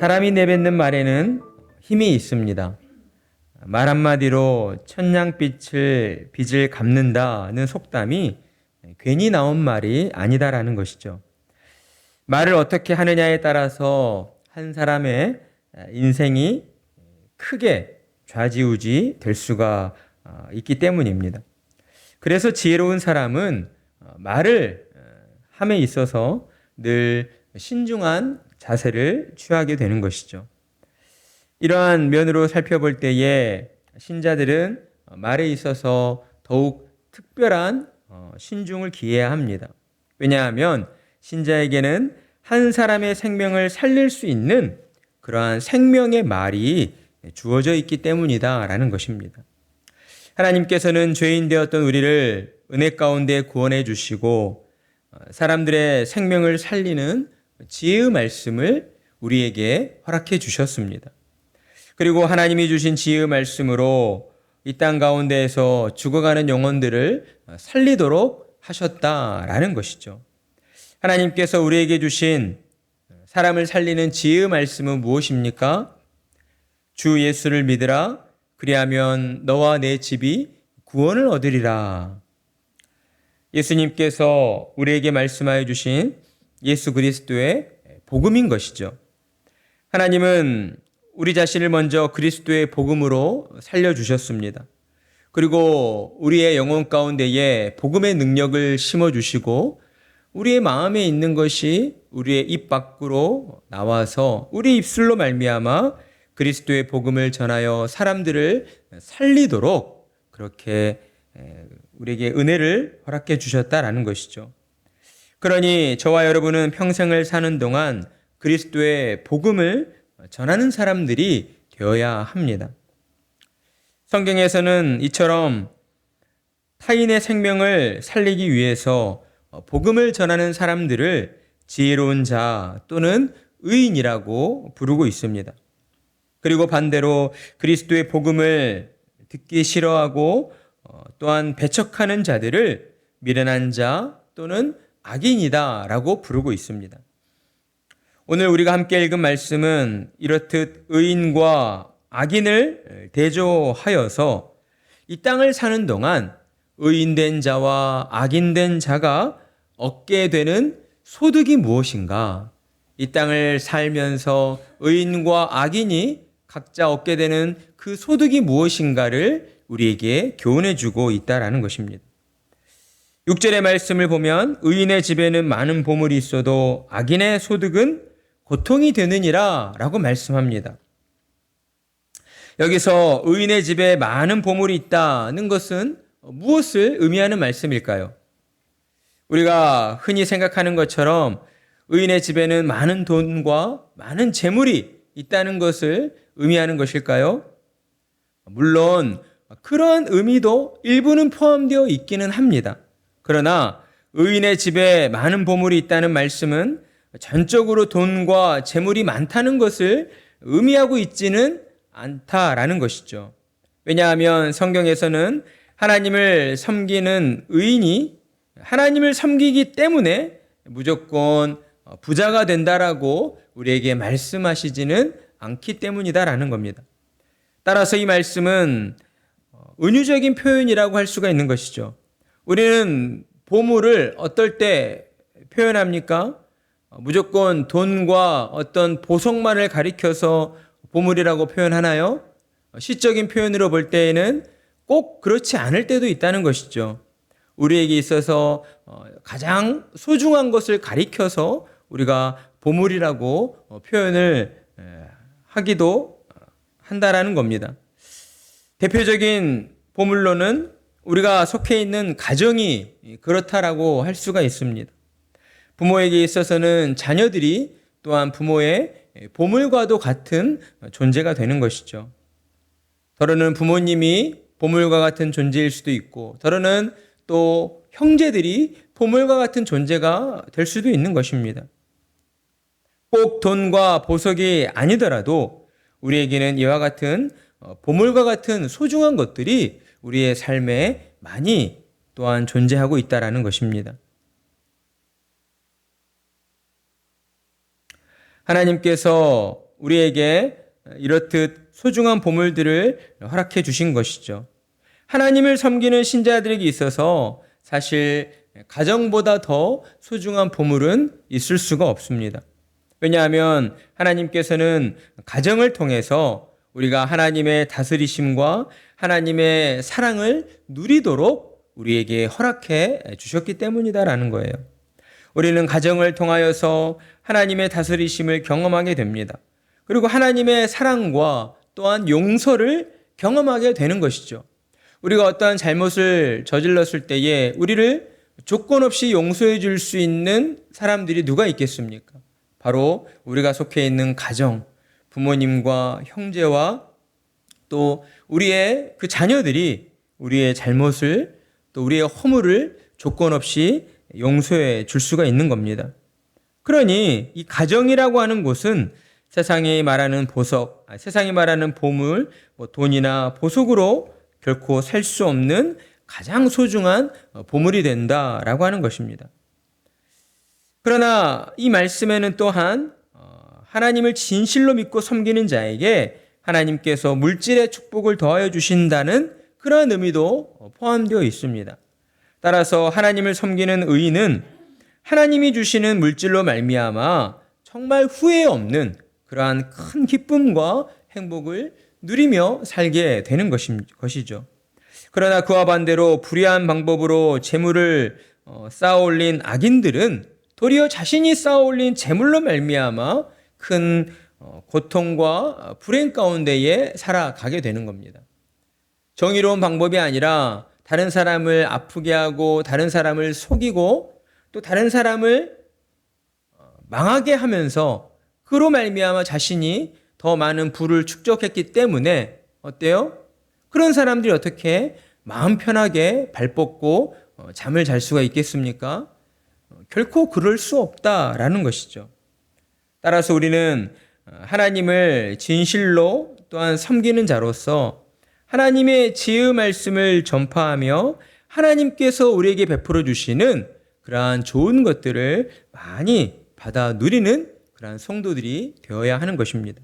사람이 내뱉는 말에는 힘이 있습니다. 말 한마디로 천냥빛을 빚을 갚는다는 속담이 괜히 나온 말이 아니다라는 것이죠. 말을 어떻게 하느냐에 따라서 한 사람의 인생이 크게 좌지우지 될 수가 있기 때문입니다. 그래서 지혜로운 사람은 말을 함에 있어서 늘 신중한 자세를 취하게 되는 것이죠. 이러한 면으로 살펴볼 때에 신자들은 말에 있어서 더욱 특별한 신중을 기해야 합니다. 왜냐하면 신자에게는 한 사람의 생명을 살릴 수 있는 그러한 생명의 말이 주어져 있기 때문이다라는 것입니다. 하나님께서는 죄인 되었던 우리를 은혜 가운데 구원해 주시고 사람들의 생명을 살리는 지혜의 말씀을 우리에게 허락해 주셨습니다. 그리고 하나님이 주신 지혜의 말씀으로 이 땅 가운데에서 죽어가는 영혼들을 살리도록 하셨다라는 것이죠. 하나님께서 우리에게 주신 사람을 살리는 지혜의 말씀은 무엇입니까? 주 예수를 믿으라. 그리하면 너와 내 집이 구원을 얻으리라. 예수님께서 우리에게 말씀하여 주신 예수 그리스도의 복음인 것이죠. 하나님은 우리 자신을 먼저 그리스도의 복음으로 살려주셨습니다. 그리고 우리의 영혼 가운데에 복음의 능력을 심어주시고 우리의 마음에 있는 것이 우리의 입 밖으로 나와서 우리 입술로 말미암아 그리스도의 복음을 전하여 사람들을 살리도록 그렇게 우리에게 은혜를 허락해 주셨다라는 것이죠. 그러니 저와 여러분은 평생을 사는 동안 그리스도의 복음을 전하는 사람들이 되어야 합니다. 성경에서는 이처럼 타인의 생명을 살리기 위해서 복음을 전하는 사람들을 지혜로운 자 또는 의인이라고 부르고 있습니다. 그리고 반대로 그리스도의 복음을 듣기 싫어하고 또한 배척하는 자들을 미련한 자 또는 악인이다라고 부르고 있습니다. 오늘 우리가 함께 읽은 말씀은 이렇듯 의인과 악인을 대조하여서 이 땅을 사는 동안 의인된 자와 악인된 자가 얻게 되는 소득이 무엇인가? 이 땅을 살면서 의인과 악인이 각자 얻게 되는 그 소득이 무엇인가를 우리에게 교훈해 주고 있다라는 것입니다. 6절의 말씀을 보면 의인의 집에는 많은 보물이 있어도 악인의 소득은 고통이 되느니라 라고 말씀합니다. 여기서 의인의 집에 많은 보물이 있다는 것은 무엇을 의미하는 말씀일까요? 우리가 흔히 생각하는 것처럼 의인의 집에는 많은 돈과 많은 재물이 있다는 것을 의미하는 것일까요? 물론 그러한 의미도 일부는 포함되어 있기는 합니다. 그러나 의인의 집에 많은 보물이 있다는 말씀은 전적으로 돈과 재물이 많다는 것을 의미하고 있지는 않다라는 것이죠. 왜냐하면 성경에서는 하나님을 섬기는 의인이 하나님을 섬기기 때문에 무조건 부자가 된다라고 우리에게 말씀하시지는 않기 때문이다라는 겁니다. 따라서 이 말씀은 은유적인 표현이라고 할 수가 있는 것이죠. 우리는 보물을 어떨 때 표현합니까? 무조건 돈과 어떤 보석만을 가리켜서 보물이라고 표현하나요? 시적인 표현으로 볼 때에는 꼭 그렇지 않을 때도 있다는 것이죠. 우리에게 있어서 가장 소중한 것을 가리켜서 우리가 보물이라고 표현을 하기도 한다라는 겁니다. 대표적인 보물로는 우리가 속해 있는 가정이 그렇다라고 할 수가 있습니다. 부모에게 있어서는 자녀들이 또한 부모의 보물과도 같은 존재가 되는 것이죠. 더러는 부모님이 보물과 같은 존재일 수도 있고, 더러는 또 형제들이 보물과 같은 존재가 될 수도 있는 것입니다. 꼭 돈과 보석이 아니더라도 우리에게는 이와 같은 보물과 같은 소중한 것들이 우리의 삶에 많이 또한 존재하고 있다는 것입니다. 하나님께서 우리에게 이렇듯 소중한 보물들을 허락해 주신 것이죠. 하나님을 섬기는 신자들에게 있어서 사실 가정보다 더 소중한 보물은 있을 수가 없습니다. 왜냐하면 하나님께서는 가정을 통해서 우리가 하나님의 다스리심과 하나님의 사랑을 누리도록 우리에게 허락해 주셨기 때문이다라는 거예요. 우리는 가정을 통하여서 하나님의 다스리심을 경험하게 됩니다. 그리고 하나님의 사랑과 또한 용서를 경험하게 되는 것이죠. 우리가 어떠한 잘못을 저질렀을 때에 우리를 조건 없이 용서해 줄 수 있는 사람들이 누가 있겠습니까? 바로 우리가 속해 있는 가정, 부모님과 형제와 또 우리의 그 자녀들이 우리의 잘못을 또 우리의 허물을 조건 없이 용서해 줄 수가 있는 겁니다. 그러니 이 가정이라고 하는 곳은 세상이 말하는 보석, 세상이 말하는 보물, 돈이나 보석으로 결코 살 수 없는 가장 소중한 보물이 된다라고 하는 것입니다. 그러나 이 말씀에는 또한 하나님을 진실로 믿고 섬기는 자에게 하나님께서 물질의 축복을 더하여 주신다는 그러한 의미도 포함되어 있습니다. 따라서 하나님을 섬기는 의인은 하나님이 주시는 물질로 말미암아 정말 후회 없는 그러한 큰 기쁨과 행복을 누리며 살게 되는 것이죠. 그러나 그와 반대로 불의한 방법으로 재물을 쌓아올린 악인들은 도리어 자신이 쌓아올린 재물로 말미암아 큰 고통과 불행 가운데에 살아가게 되는 겁니다. 정의로운 방법이 아니라 다른 사람을 아프게 하고 다른 사람을 속이고 또 다른 사람을 망하게 하면서 그로 말미암아 자신이 더 많은 부를 축적했기 때문에 어때요? 그런 사람들이 어떻게 마음 편하게 발 뻗고 잠을 잘 수가 있겠습니까? 결코 그럴 수 없다라는 것이죠. 따라서 우리는 하나님을 진실로 또한 섬기는 자로서 하나님의 지혜 말씀을 전파하며 하나님께서 우리에게 베풀어 주시는 그러한 좋은 것들을 많이 받아 누리는 그러한 성도들이 되어야 하는 것입니다.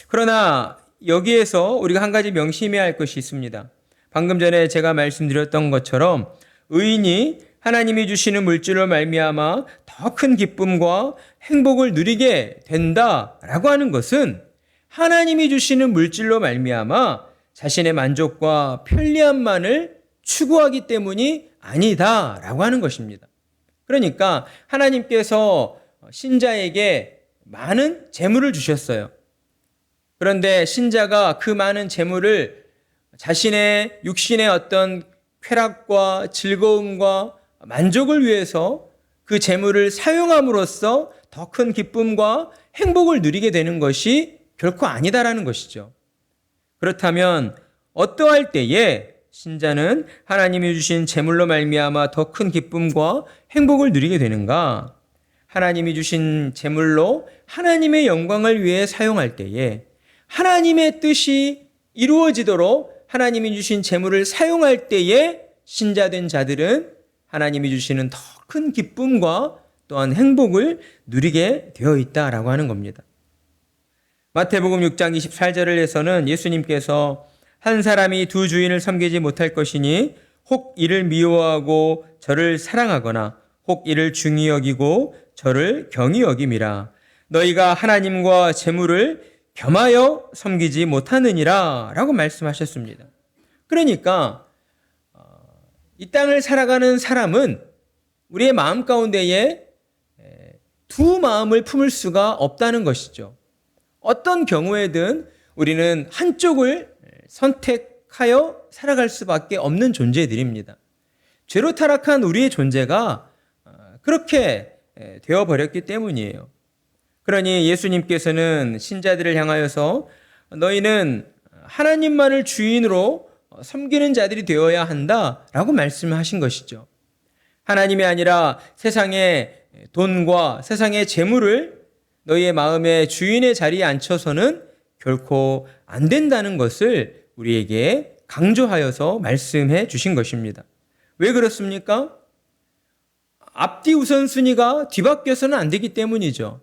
그러나 여기에서 우리가 한 가지 명심해야 할 것이 있습니다. 방금 전에 제가 말씀드렸던 것처럼 의인이 하나님이 주시는 물질로 말미암아 더 큰 기쁨과 행복을 누리게 된다라고 하는 것은 하나님이 주시는 물질로 말미암아 자신의 만족과 편리함만을 추구하기 때문이 아니다라고 하는 것입니다. 그러니까 하나님께서 신자에게 많은 재물을 주셨어요. 그런데 신자가 그 많은 재물을 자신의 육신의 어떤 쾌락과 즐거움과 만족을 위해서 그 재물을 사용함으로써 더 큰 기쁨과 행복을 누리게 되는 것이 결코 아니다라는 것이죠. 그렇다면 어떠할 때에 신자는 하나님이 주신 재물로 말미암아 더 큰 기쁨과 행복을 누리게 되는가? 하나님이 주신 재물로 하나님의 영광을 위해 사용할 때에 하나님의 뜻이 이루어지도록 하나님이 주신 재물을 사용할 때에 신자된 자들은 하나님이 주시는 더 큰 기쁨과 또한 행복을 누리게 되어 있다라고 하는 겁니다. 마태복음 6장 28절에서는 예수님께서 한 사람이 두 주인을 섬기지 못할 것이니 혹 이를 미워하고 저를 사랑하거나 혹 이를 중히 여기고 저를 경히 여김이라. 너희가 하나님과 재물을 겸하여 섬기지 못하느니라 라고 말씀하셨습니다. 그러니까 이 땅을 살아가는 사람은 우리의 마음 가운데에 두 마음을 품을 수가 없다는 것이죠. 어떤 경우에든 우리는 한쪽을 선택하여 살아갈 수밖에 없는 존재들입니다. 죄로 타락한 우리의 존재가 그렇게 되어버렸기 때문이에요. 그러니 예수님께서는 신자들을 향하여서 너희는 하나님만을 주인으로 섬기는 자들이 되어야 한다라고 말씀하신 것이죠. 하나님이 아니라 세상의 돈과 세상의 재물을 너희의 마음의 주인의 자리에 앉혀서는 결코 안 된다는 것을 우리에게 강조하여서 말씀해 주신 것입니다. 왜 그렇습니까? 앞뒤 우선순위가 뒤바뀌어서는 안 되기 때문이죠.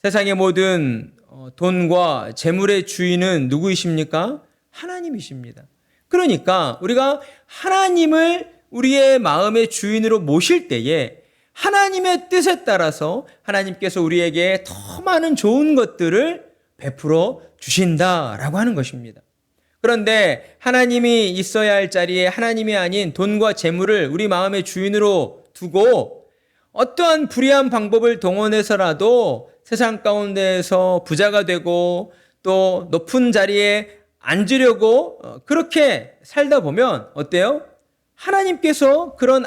세상의 모든 돈과 재물의 주인은 누구이십니까? 하나님이십니다. 그러니까 우리가 하나님을 우리의 마음의 주인으로 모실 때에 하나님의 뜻에 따라서 하나님께서 우리에게 더 많은 좋은 것들을 베풀어 주신다라고 하는 것입니다. 그런데 하나님이 있어야 할 자리에 하나님이 아닌 돈과 재물을 우리 마음의 주인으로 두고 어떠한 불의한 방법을 동원해서라도 세상 가운데에서 부자가 되고 또 높은 자리에 앉으려고 그렇게 살다 보면 어때요? 하나님께서 그런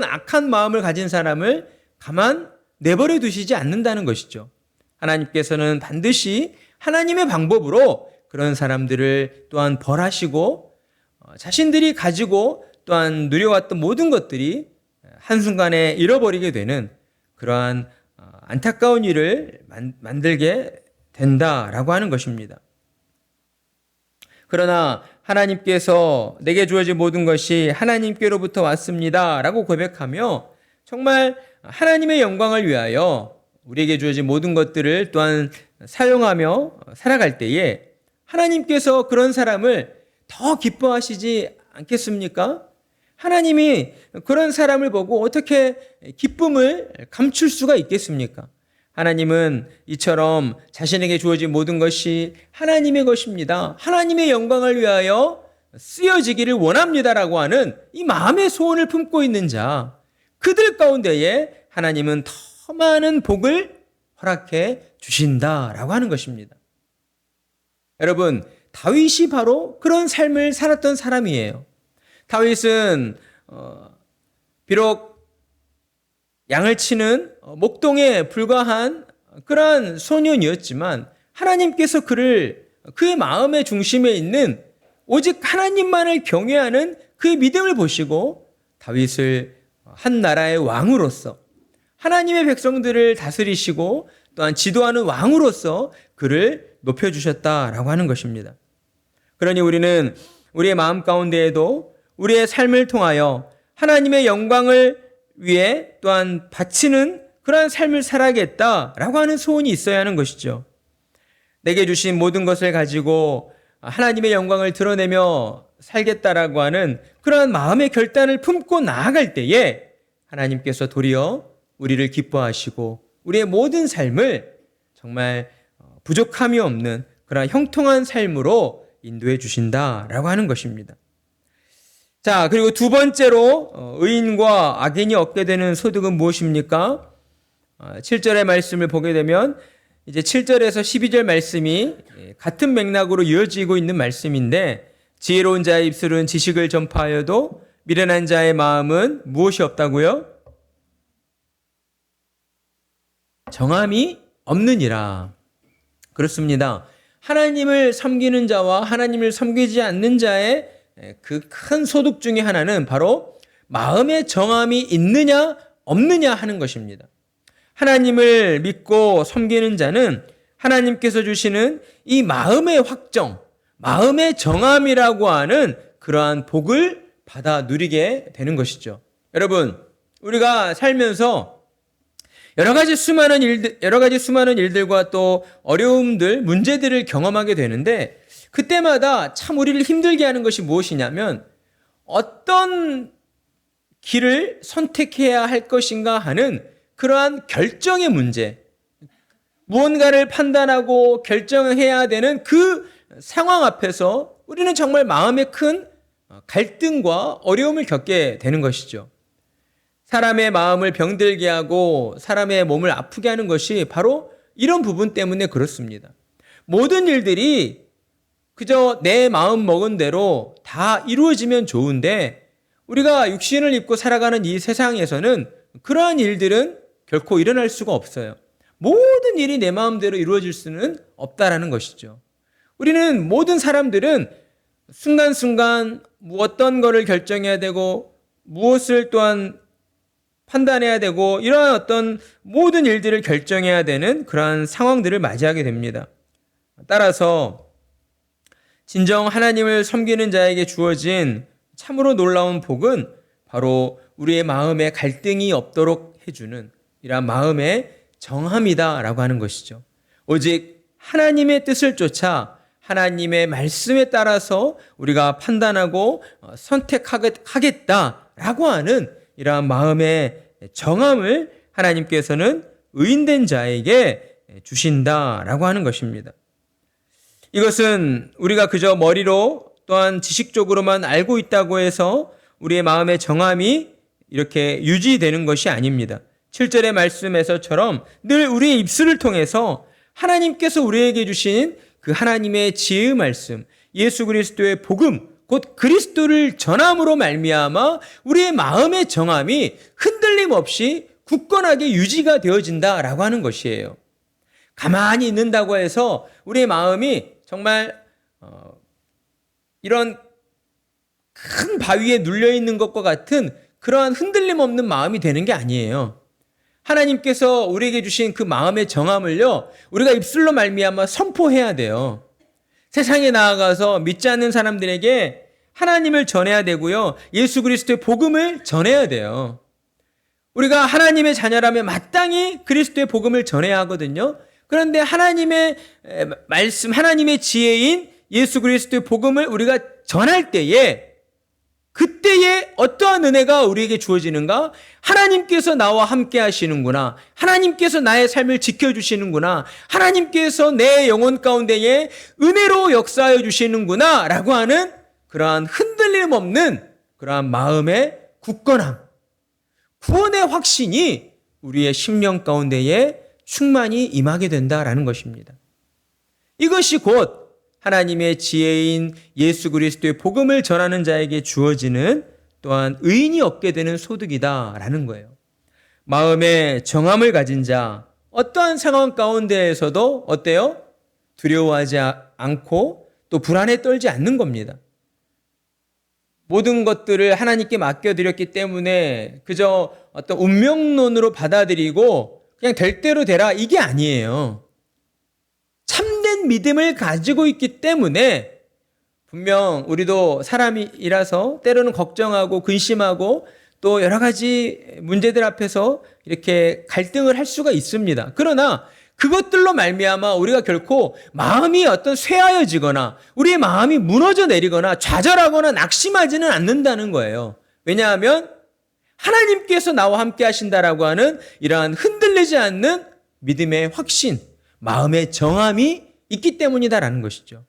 악한 마음을 가진 사람을 가만 내버려 두시지 않는다는 것이죠. 하나님께서는 반드시 하나님의 방법으로 그런 사람들을 또한 벌하시고 자신들이 가지고 또한 누려왔던 모든 것들이 한순간에 잃어버리게 되는 그러한 안타까운 일을 만들게 된다라고 하는 것입니다. 그러나 하나님께서 내게 주어진 모든 것이 하나님께로부터 왔습니다 라고 고백하며 정말 하나님의 영광을 위하여 우리에게 주어진 모든 것들을 또한 사용하며 살아갈 때에 하나님께서 그런 사람을 더 기뻐하시지 않겠습니까? 하나님이 그런 사람을 보고 어떻게 기쁨을 감출 수가 있겠습니까? 하나님은 이처럼 자신에게 주어진 모든 것이 하나님의 것입니다. 하나님의 영광을 위하여 쓰여지기를 원합니다라고 하는 이 마음의 소원을 품고 있는 자, 그들 가운데에 하나님은 더 많은 복을 허락해 주신다라고 하는 것입니다. 여러분, 다윗이 바로 그런 삶을 살았던 사람이에요. 다윗은 비록 양을 치는 목동에 불과한 그러한 소년이었지만 하나님께서 그의 마음의 중심에 있는 오직 하나님만을 경외하는 그의 믿음을 보시고 다윗을 한 나라의 왕으로서 하나님의 백성들을 다스리시고 또한 지도하는 왕으로서 그를 높여주셨다라고 하는 것입니다. 그러니 우리는 우리의 마음 가운데에도 우리의 삶을 통하여 하나님의 영광을 위해 또한 바치는 그러한 삶을 살아야겠다라고 하는 소원이 있어야 하는 것이죠. 내게 주신 모든 것을 가지고 하나님의 영광을 드러내며 살겠다라고 하는 그러한 마음의 결단을 품고 나아갈 때에 하나님께서 도리어 우리를 기뻐하시고 우리의 모든 삶을 정말 부족함이 없는 그러한 형통한 삶으로 인도해 주신다라고 하는 것입니다. 자, 그리고 두 번째로 의인과 악인이 얻게 되는 소득은 무엇입니까? 7절의 말씀을 보게 되면 이제 7절에서 12절 말씀이 같은 맥락으로 이어지고 있는 말씀인데 지혜로운 자의 입술은 지식을 전파하여도 미련한 자의 마음은 무엇이 없다고요? 정함이 없느니라. 그렇습니다. 하나님을 섬기는 자와 하나님을 섬기지 않는 자의 그 큰 소득 중에 하나는 바로 마음의 정함이 있느냐 없느냐 하는 것입니다. 하나님을 믿고 섬기는 자는 하나님께서 주시는 이 마음의 확정, 마음의 정함이라고 하는 그러한 복을 받아 누리게 되는 것이죠. 여러분, 우리가 살면서 여러 가지 수많은 일들과 또 어려움들, 문제들을 경험하게 되는데 그때마다 참 우리를 힘들게 하는 것이 무엇이냐면 어떤 길을 선택해야 할 것인가 하는 그러한 결정의 문제, 무언가를 판단하고 결정해야 되는 그 상황 앞에서 우리는 정말 마음에 큰 갈등과 어려움을 겪게 되는 것이죠. 사람의 마음을 병들게 하고 사람의 몸을 아프게 하는 것이 바로 이런 부분 때문에 그렇습니다. 모든 일들이 그저 내 마음 먹은 대로 다 이루어지면 좋은데 우리가 육신을 입고 살아가는 이 세상에서는 그러한 일들은 결코 일어날 수가 없어요. 모든 일이 내 마음대로 이루어질 수는 없다라는 것이죠. 우리는 모든 사람들은 순간순간 어떤 거를 결정해야 되고 무엇을 또한 판단해야 되고 이러한 어떤 모든 일들을 결정해야 되는 그러한 상황들을 맞이하게 됩니다. 따라서 진정 하나님을 섬기는 자에게 주어진 참으로 놀라운 복은 바로 우리의 마음에 갈등이 없도록 해주는 이러한 마음의 정함이다라고 하는 것이죠. 오직 하나님의 뜻을 쫓아 하나님의 말씀에 따라서 우리가 판단하고 선택하겠다라고 하는 이러한 마음의 정함을 하나님께서는 의인된 자에게 주신다라고 하는 것입니다. 이것은 우리가 그저 머리로 또한 지식적으로만 알고 있다고 해서 우리의 마음의 정함이 이렇게 유지되는 것이 아닙니다. 7절의 말씀에서처럼 늘 우리의 입술을 통해서 하나님께서 우리에게 주신 그 하나님의 지혜의 말씀, 예수 그리스도의 복음, 곧 그리스도를 전함으로 말미암아 우리의 마음의 정함이 흔들림 없이 굳건하게 유지가 되어진다라고 하는 것이에요. 가만히 있는다고 해서 우리의 마음이 정말 이런 큰 바위에 눌려 있는 것과 같은 그러한 흔들림 없는 마음이 되는 게 아니에요. 하나님께서 우리에게 주신 그 마음의 정함을요, 우리가 입술로 말미암아 선포해야 돼요. 세상에 나아가서 믿지 않는 사람들에게 하나님을 전해야 되고요, 예수 그리스도의 복음을 전해야 돼요. 우리가 하나님의 자녀라면 마땅히 그리스도의 복음을 전해야 하거든요. 그런데 하나님의 말씀, 하나님의 지혜인 예수 그리스도의 복음을 우리가 전할 때에, 그때에 어떠한 은혜가 우리에게 주어지는가? 하나님께서 나와 함께 하시는구나. 하나님께서 나의 삶을 지켜주시는구나. 하나님께서 내 영혼 가운데에 은혜로 역사하여 주시는구나 라고 하는 그러한 흔들림 없는 그러한 마음의 굳건함, 구원의 확신이 우리의 심령 가운데에 충만히 임하게 된다라는 것입니다. 이것이 곧 하나님의 지혜인 예수 그리스도의 복음을 전하는 자에게 주어지는 또한 의인이 얻게 되는 소득이다라는 거예요. 마음의 정함을 가진 자, 어떠한 상황 가운데에서도 어때요? 두려워하지 않고 또 불안에 떨지 않는 겁니다. 모든 것들을 하나님께 맡겨드렸기 때문에 그저 어떤 운명론으로 받아들이고 그냥 될 대로 되라, 이게 아니에요. 참된 믿음을 가지고 있기 때문에 분명 우리도 사람이라서 때로는 걱정하고 근심하고 또 여러 가지 문제들 앞에서 이렇게 갈등을 할 수가 있습니다. 그러나 그것들로 말미암아 우리가 결코 마음이 어떤 쇠하여지거나 우리의 마음이 무너져 내리거나 좌절하거나 낙심하지는 않는다는 거예요. 왜냐하면 하나님께서 나와 함께 하신다라고 하는 이러한 흔들리지 않는 믿음의 확신, 마음의 정함이 있기 때문이다라는 것이죠.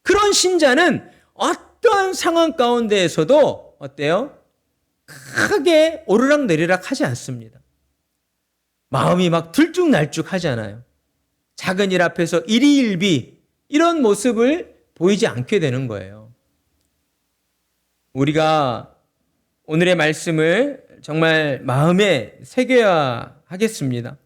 그런 신자는 어떠한 상황 가운데에서도 어때요? 크게 오르락내리락 하지 않습니다. 마음이 막 들쭉날쭉 하지 않아요. 작은 일 앞에서 일희일비 이런 모습을 보이지 않게 되는 거예요. 우리가 오늘의 말씀을 정말 마음에 새겨야 하겠습니다.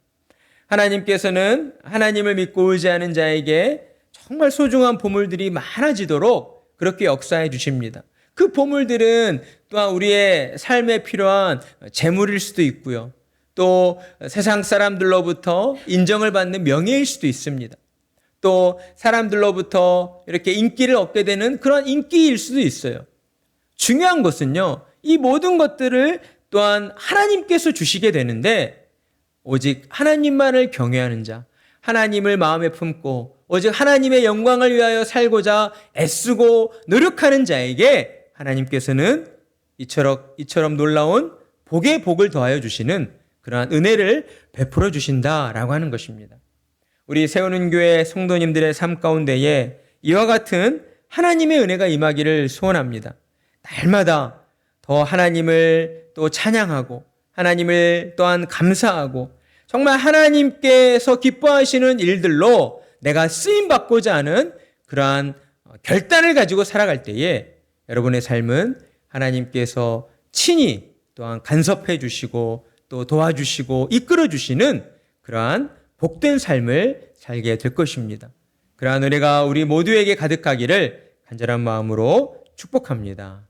하나님께서는 하나님을 믿고 의지하는 자에게 정말 소중한 보물들이 많아지도록 그렇게 역사해 주십니다. 그 보물들은 또한 우리의 삶에 필요한 재물일 수도 있고요. 또 세상 사람들로부터 인정을 받는 명예일 수도 있습니다. 또 사람들로부터 이렇게 인기를 얻게 되는 그런 인기일 수도 있어요. 중요한 것은요, 이 모든 것들을 또한 하나님께서 주시게 되는데 오직 하나님만을 경외하는 자, 하나님을 마음에 품고 오직 하나님의 영광을 위하여 살고자 애쓰고 노력하는 자에게 하나님께서는 이처럼 놀라운 복의 복을 더하여 주시는 그러한 은혜를 베풀어 주신다라고 하는 것입니다. 우리 세우는 교회 성도님들의 삶 가운데에 이와 같은 하나님의 은혜가 임하기를 소원합니다. 날마다 더 하나님을 또 찬양하고 하나님을 또한 감사하고 정말 하나님께서 기뻐하시는 일들로 내가 쓰임받고자 하는 그러한 결단을 가지고 살아갈 때에 여러분의 삶은 하나님께서 친히 또한 간섭해 주시고 또 도와주시고 이끌어 주시는 그러한 복된 삶을 살게 될 것입니다. 그러한 은혜가 우리 모두에게 가득하기를 간절한 마음으로 축복합니다.